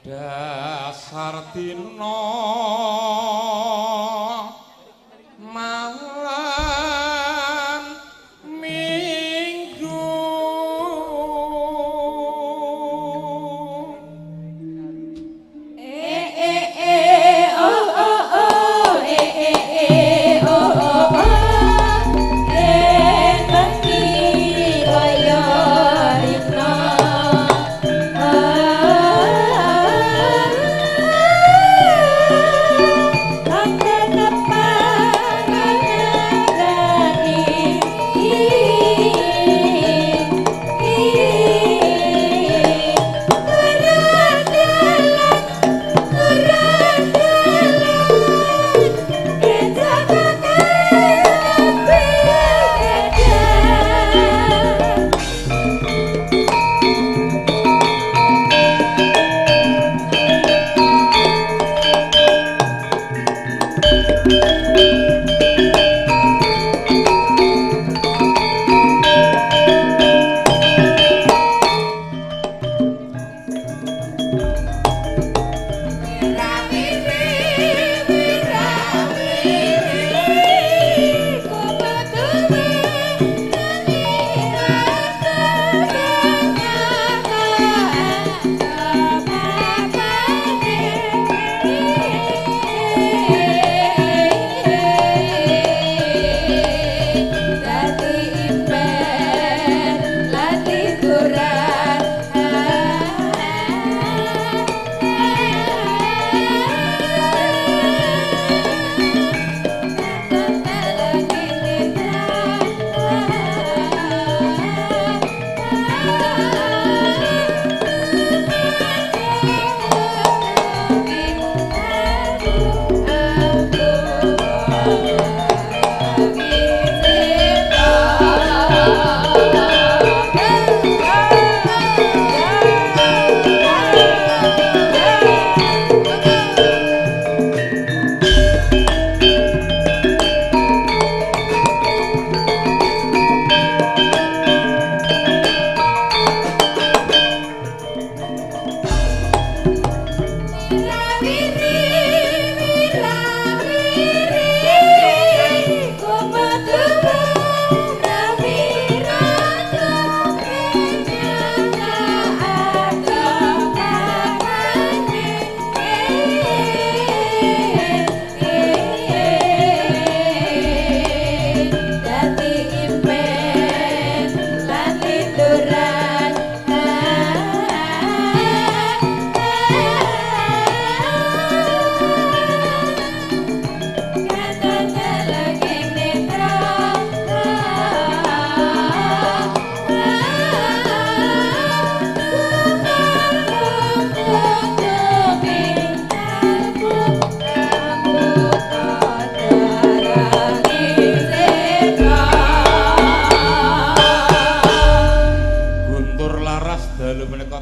dasar dina malam minggu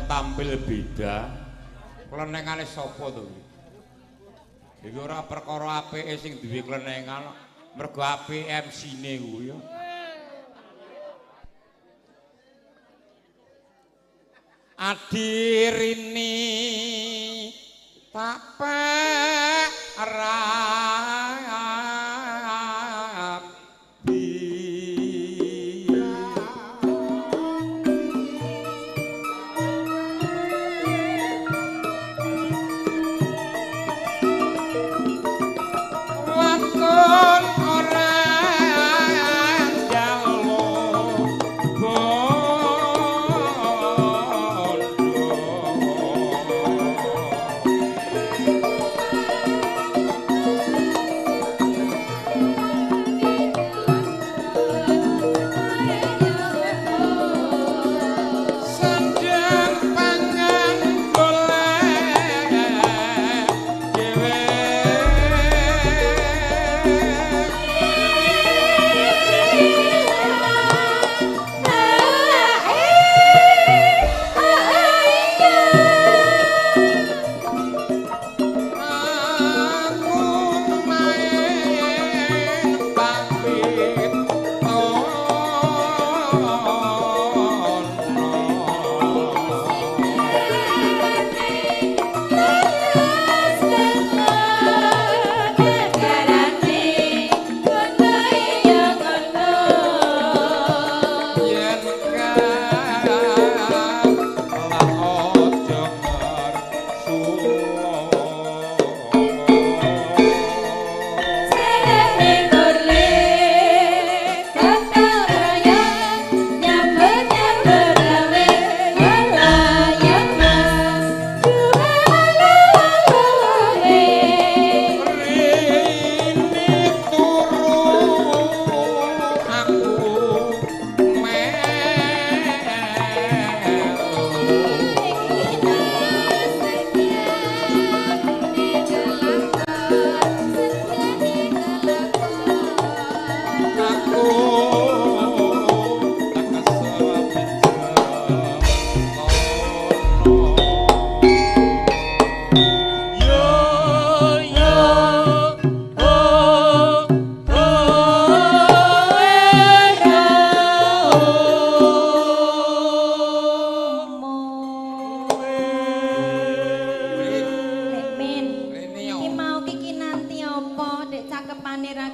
tampil beda. Klenengane sapa to iki? Iki ora perkara apike sing duwe klenengan, mergo apike MC-ne kuwi ya. Adirini tak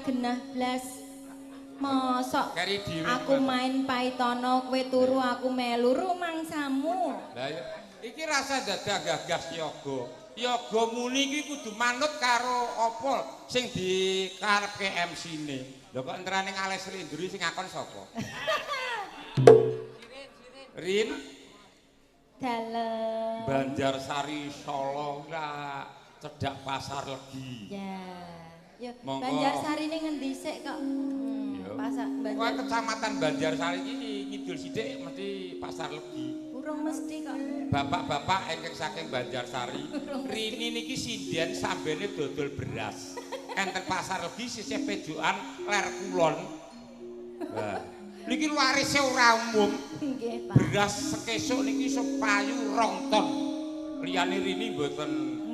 genah blas. Mosok Keri dhewe. aku main paitono kowe turu aku melu rumangsamu. Lah ya iki rasa dadak gagas yoga. Yoga muni iki kudu manut karo apa sing dikarepke MC-ne. Lho kok entrane ngales Lindri sing ngakon sapa? Rin Dalem. Banjarsari Solo lah cedhak Pasar Legi. Ya. Ya, Monggo. Banjarsari ini ngendi sik kok? Pasar Kok Banjar. kecamatan Banjarsari iki ngidul sithik mesti Pasar Legi. Urung mesti kok. Bapak-bapak ingkang saking Banjarsari, rini niki sinden sambene dodol beras. Enten Pasar Legi sisih pejokan ler kulon. Nah, niki warise ora umum. Nggih, Pak. Beras sekesuk niki sepayu 2 ton. Liyane rini mboten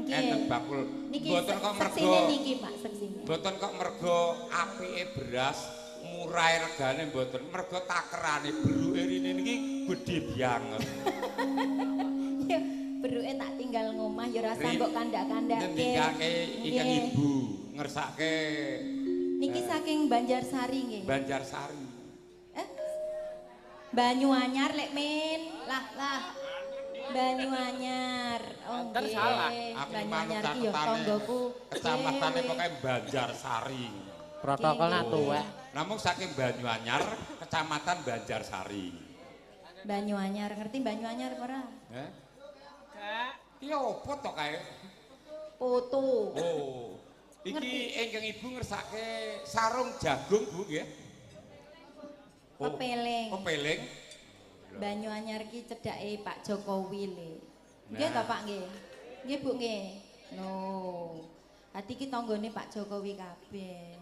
enten bakul. Mboten kok mergo niki, Pak, seksine. mboten kok mergo apike beras, murahe regane mboten. Mergo takerane beruke rine niki gedhe banget. Ya, beruke tak tinggal ngomah ya ora sambok kandak-kandake. Ngendikake ikan ibu, ngersake Niki saking Banjarsari nggih. Banjarsari. Banyuanyar lek men. Lah. Banyuanyar. Oh nggih. Aku Banyuanyar manut ki ya tanggoku. Kecamatane pokoke Banjarsari. Protokolnya tuwek. Namung saking Banyuanyar, Kecamatan Banjarsari. Banyuanyar, ngerti Banyuanyar apa ora? Heh? Iya apa to kae? Foto. Oh. Iki ingkang Ibu ngersake sarung jagung, Bu nggih. Pepeling. Pepeling. Banyuanyar ki cedhake Pak Jokowi le. Nggih ta Pak nggih? Nggih Bu nggih. Loh. Hati ki tanggane Pak Jokowi kabeh.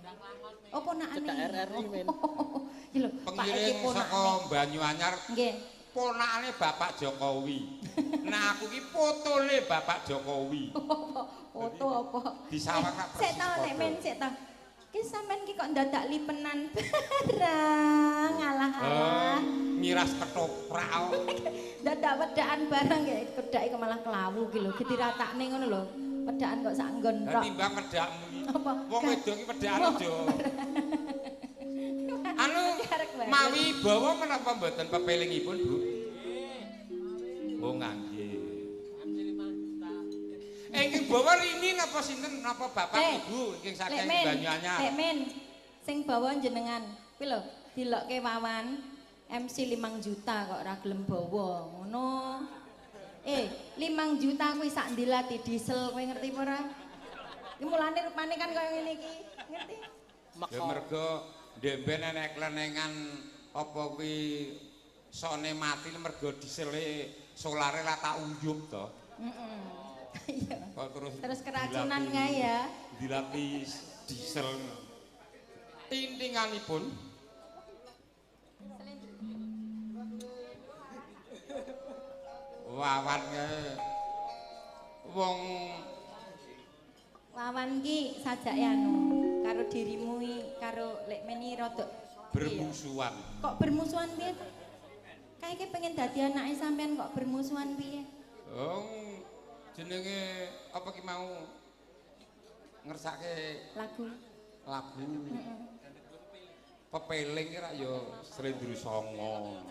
Oh ponakane. Cedhak RRI men. Iki lho, Pak iki Pengiring saka ponakane. Banyuanyar Nggih. ponakane Bapak Jokowi. Nah aku ki fotone Bapak Jokowi. Foto apa? Disawang tak persis. Sik ta nek foto. men sik ta. Ki sampean ki kok dadak lipenan barang. Alah-alah. Miras ketoprak. Dadak wedakan barang ya kedake kok malah kelawu ki lho. Diratakne ngono lho. Wedakan kok sak nggon Lah tok. timbang wedakmu iki. Apa? Wong wedok iki wedakane aja. Anu Karek banget. mawi bawa menapa mboten pepelingipun, Bu? Oh nganggih. Ingkang bawa rini napa sinten napa bapak ibu ingkang saking Banyuanyar? Lek men sing bawa jenengan. Kuwi lho dilokke wawan MC 5 juta kok ora gelem bawa. Ngono. 5 juta kuwi sak ndilati diesel kowe ngerti apa ora? Iki mulane rupane kan kaya ngene iki. Ngerti? Ya mergo ndemben enek klenengan apa kuwi sone mati mergo disele solare lah tak uyup to. Iya. Kok Terus keracunan nggak ya? Dilatih diesel. Tintinganipun wawan wong Wawan ki sajake anu karo dirimu karo lek meni rada bermusuhan. Kok bermusuhan piye? Kae ki pengen dadi anake sampean kok bermusuhan piye? Oh, jenenge apa ki mau ngersake Lagu. lagu. Pepeling ki rak ya Slendru Songo.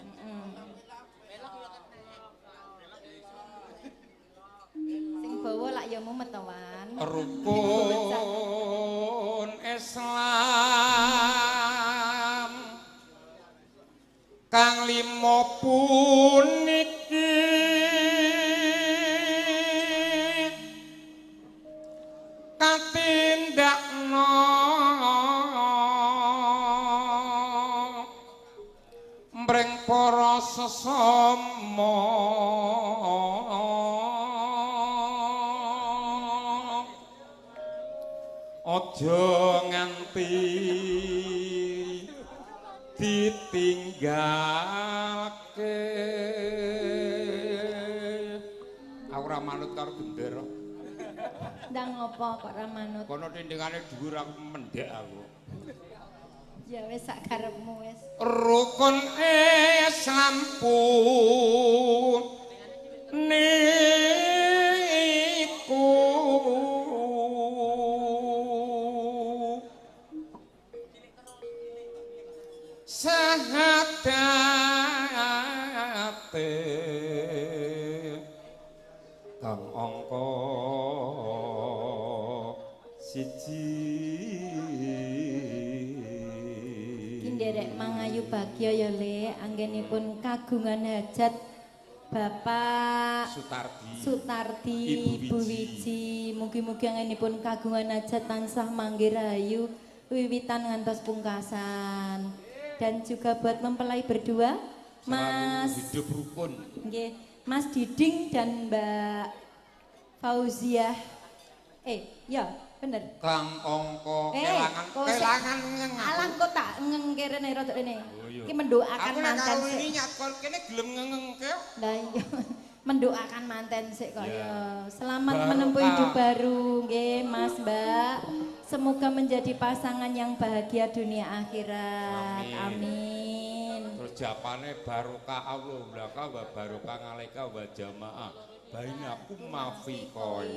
Sing bawa lak ya mumet to, Wan. Rukun Islam kang 5 puniki katindakna mring para sesama aja nganti ditinggalke. Aku ora manut karo gendera. Ndang ngopo kok ra manut? Kono tindingane dhuwur aku mendhek aku. Ya wis sak karepmu wis. Rukun Islam pun niku siji Kinderek mangayu bagya ya Le, anggenipun kagungan hajat Bapak Sutardi, Ibu Wiji, mugi-mugi anggenipun kagungan hajat tansah manggih rahayu wiwitan ngantos pungkasan. Dan juga buat mempelai berdua, Mas hidup rukun. Nggih, Mas Diding dan Mbak Fauziah. Ya, bener. Kang angka kelangan Alang kok tak ngengkene rada rene. iya. Iki mendoakan Aku nek manten karo sik. ini nyakol kene gelem ngengengke. Lah iya. Mendoakan manten sik kok Iya. ya. Selamat Barokah. menempuh hidup baru nggih Mas Mbak. Semoga menjadi pasangan yang bahagia dunia akhirat. Amin. Terus japane barokah Allah blaka wa barokah ngalaika wa jamaah. Bainakum mafiqoi.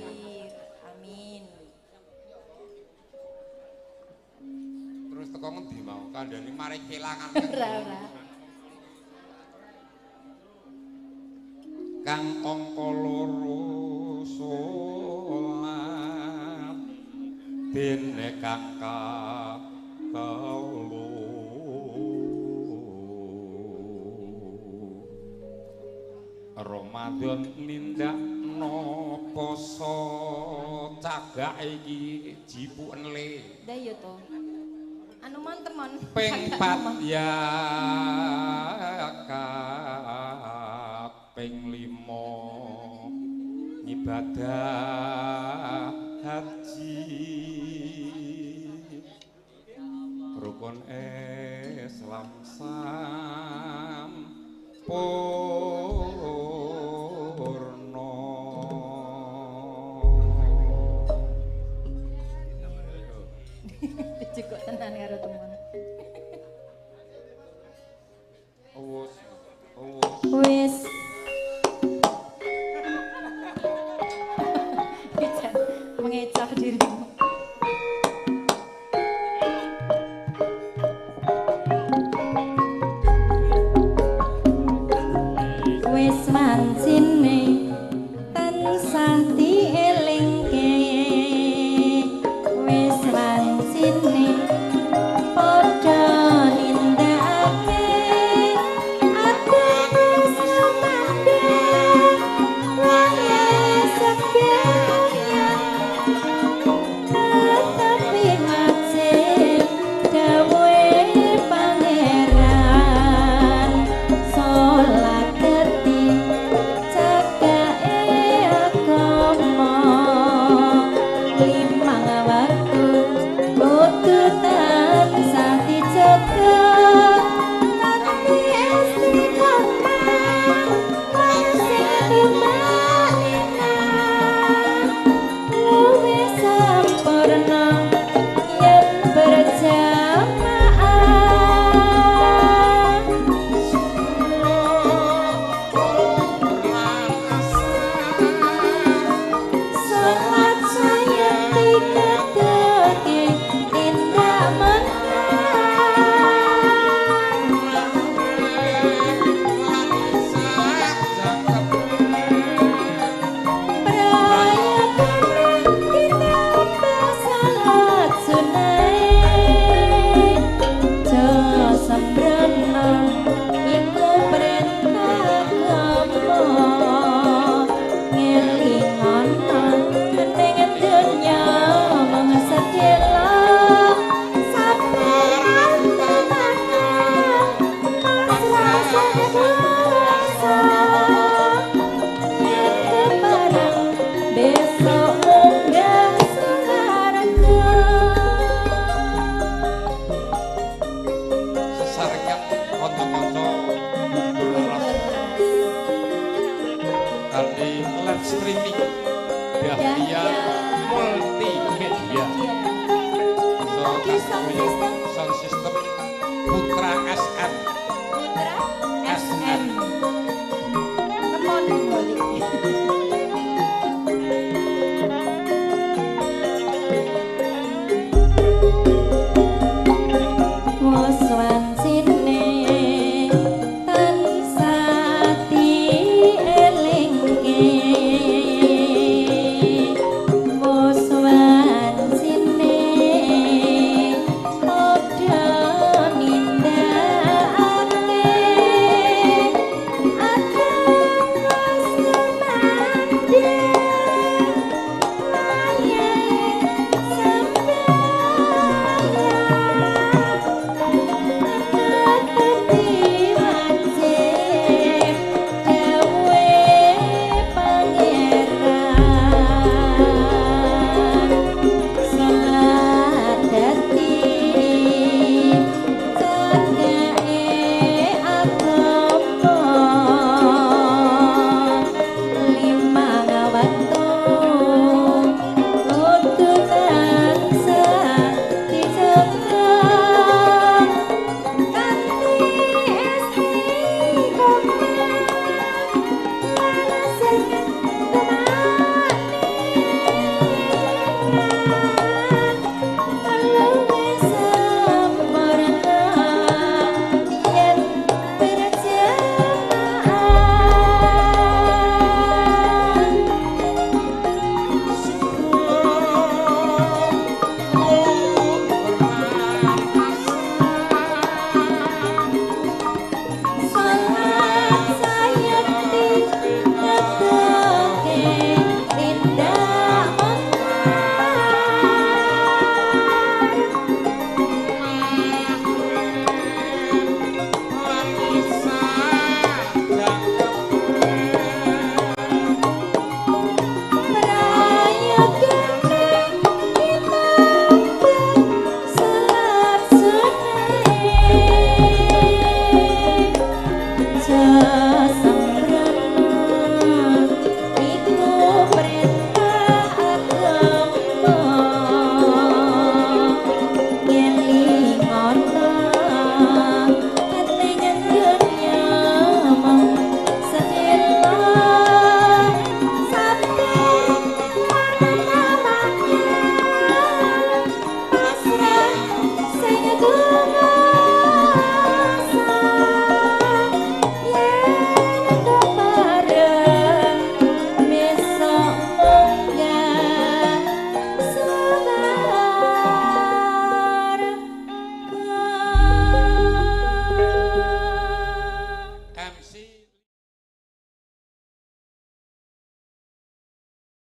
Amin. Terus teko ngendi mau kandhane mari kelangan. Ora. Kang angka loro salat dene kakak kaulu Ramadan nindakno poso cagak iki jipuken le. Lah ya to. Anu mon Ping 4 ya ping 5 ibadah haji rukun Islam sampurna. Cukup tenan karo temen. Wis. Bicara mengecoh dirimu. Wis mancine tansah dielingke. Wis mancine padha nindakake ati sampe wae sakya tapi macem dawe pangeran salat kerti cagake agama limang waktu kudu tansah dijaga tapi istiqomah masih dimalina luwih sampurna yen berjamaah salat saya diketeke indah besok munggah swarga. Sesarkan kanca-kanca kali live streaming Dahlia Multimedia sound system Putra SM Putra SM. Kemon balik. Waswancine tansah dielingke waswancine Merayap